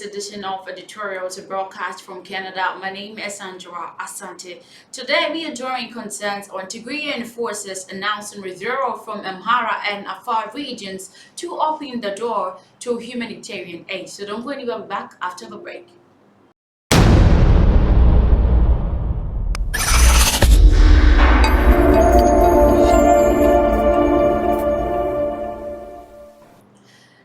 edition of Editorials broadcast from Canada. My name is Angela Asante. Today we are drawing concerns on Tigrayan forces announcing withdrawal from Amhara and Afar regions to open the door to humanitarian aid. So don't go anywhere, back after the break.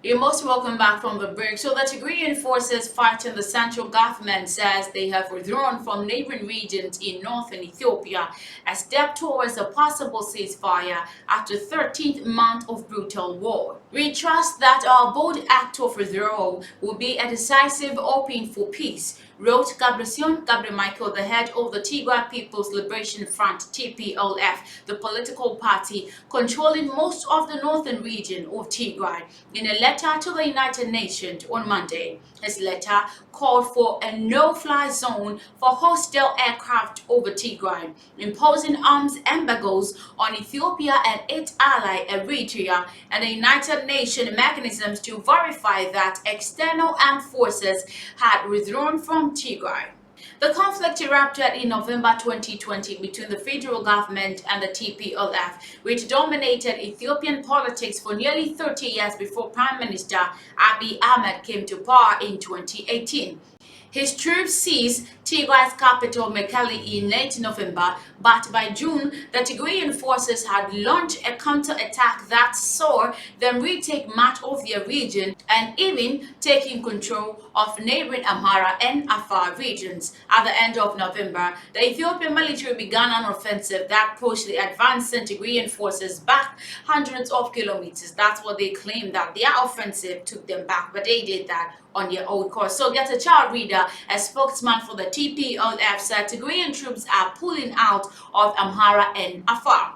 You're most welcome back from the break. So the Tigrayan forces fighting the central government says they have withdrawn from neighboring regions in northern Ethiopia, a step towards a possible ceasefire after 13th month of brutal war. We trust that our bold act of withdrawal will be a decisive opening for peace, wrote Gabriel Michael, the head of the Tigray People's Liberation Front (TPLF), the political party controlling most of the northern region of Tigray, in a letter to the United Nations on Monday. His letter called for a no-fly zone for hostile aircraft over Tigray, imposing arms embargoes on Ethiopia and its ally Eritrea, and the United Nations mechanisms to verify that external armed forces had withdrawn from Tigray. The conflict erupted in November 2020 between the federal government and the TPLF, which dominated Ethiopian politics for nearly 30 years before Prime Minister Abiy Ahmed came to power in 2018. His troops seized Tigray's capital Mekelle in late November, but by June, the Tigrayan forces had launched a counterattack that saw them retake much of their region and even taking control of neighboring Amhara and Afar regions. At the end of November, the Ethiopian military began an offensive that pushed the advancing Tigrayan forces back hundreds of kilometers. That's what they claim, that their offensive took them back, but they did that on their own course. So get a child reader, a spokesman for the TPLF, said Tigrayan troops are pulling out of Amhara and Afar.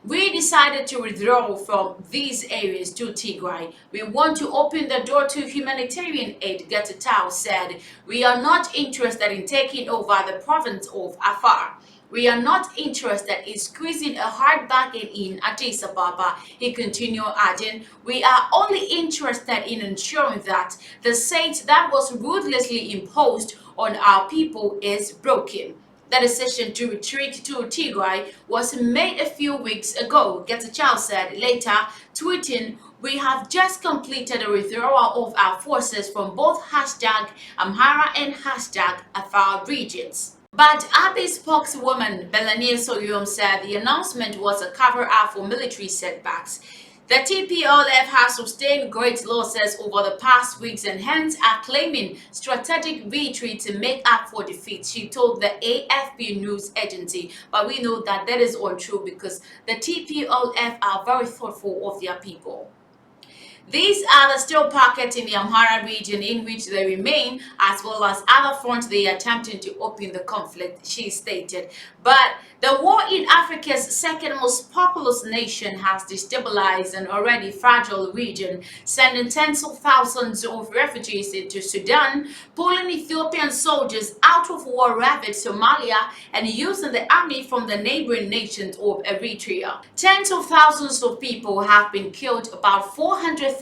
We decided to withdraw from these areas to Tigray. We want to open the door to humanitarian aid, Getachew said. We are not interested in taking over the province of Afar. We are not interested in squeezing a hard bargain in Addis Ababa, he continued, adding, we are only interested in ensuring that the siege that was ruthlessly imposed on our people is broken. The decision to retreat to Tigray was made a few weeks ago, Getachew said, later tweeting, we have just completed a withdrawal of our forces from both #Amhara and #Afar regions. But Abiy's spokeswoman Belanie Soyom said the announcement was a cover-up for military setbacks. The TPLF has sustained great losses over the past weeks and hence are claiming strategic victory to make up for defeat, she told the AFP news agency. But we know that is untrue because the TPLF are very thoughtful of their people. These are the still pockets in the Amhara region in which they remain, as well as other fronts they are attempting to open the conflict, she stated. But the war in Africa's second most populous nation has destabilized an already fragile region, sending tens of thousands of refugees into Sudan, pulling Ethiopian soldiers out of war-ravaged Somalia, and using the army from the neighboring nations of Eritrea. Tens of thousands of people have been killed, about 400,000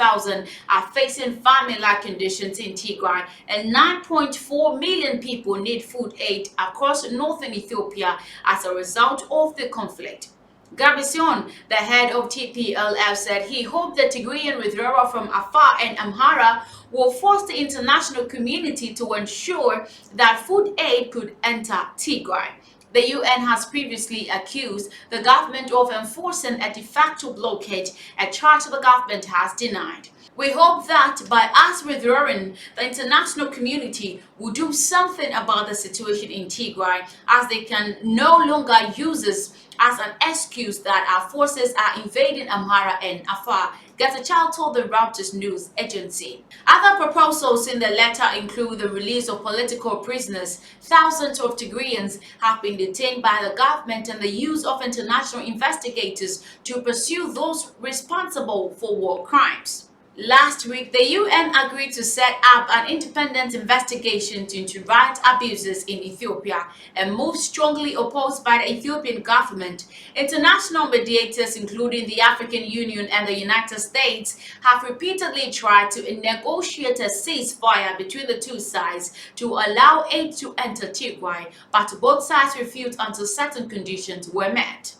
are facing famine-like conditions in Tigray, and 9.4 million people need food aid across northern Ethiopia as a result of the conflict. Gabriel, the head of TPLF, said he hoped the Tigrayan withdrawal from Afar and Amhara will force the international community to ensure that food aid could enter Tigray. The UN has previously accused the government of enforcing a de facto blockade, a charge the government has denied. We hope that by us withdrawing, the international community will do something about the situation in Tigray, as they can no longer use this as an excuse that our forces are invading Amhara and Afar, Getachew told the Reuters news agency. Other proposals in the letter include the release of political prisoners. Thousands of Tigrayans have been detained by the government and the use of international investigators to pursue those responsible for war crimes. Last week, the UN agreed to set up an independent investigation into rights abuses in Ethiopia, a move strongly opposed by the Ethiopian government. International mediators, including the African Union and the United States, have repeatedly tried to negotiate a ceasefire between the two sides to allow aid to enter Tigray, but both sides refused until certain conditions were met.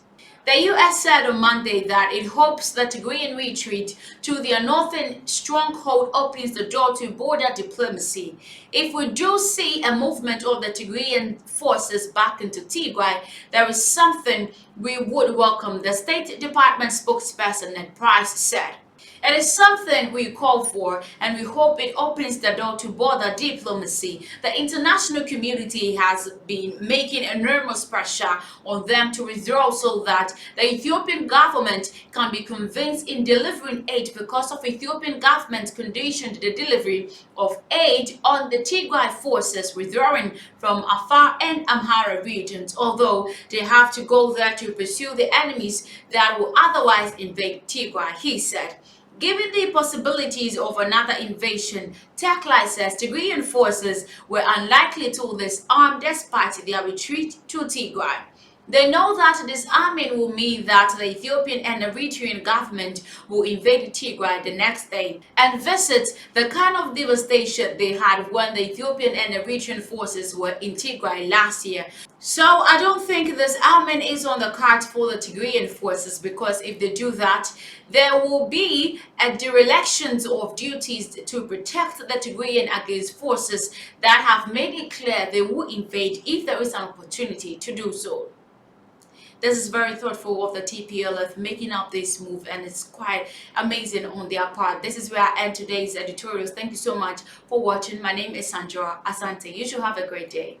The U.S. said on Monday that it hopes the Tigrayan retreat to their northern stronghold opens the door to border diplomacy. If we do see a movement of the Tigrayan forces back into Tigray, there is something we would welcome, the State Department spokesperson Ned Price said. It is something we call for, and we hope it opens the door to border diplomacy. The international community has been making enormous pressure on them to withdraw so that the Ethiopian government can be convinced in delivering aid because of Ethiopian government conditioned the delivery of aid on the Tigray forces withdrawing from Afar and Amhara regions, although they have to go there to pursue the enemies that will otherwise invade Tigray, he said. Given the possibilities of another invasion, Tigrayan says Tigrayan forces were unlikely to disarm despite their retreat to Tigray. They know that disarming will mean that the Ethiopian and Eritrean government will invade Tigray the next day and visit the kind of devastation they had when the Ethiopian and Eritrean forces were in Tigray last year. So I don't think disarming is on the cards for the Tigrayan forces, because if they do that, there will be a dereliction of duties to protect the Tigrayan against forces that have made it clear they will invade if there is an opportunity to do so. This is very thoughtful of the TPLF making up this move, and it's quite amazing on their part. This is where I end today's editorials. Thank you so much for watching. My name is Sandra Asante. You should have a great day.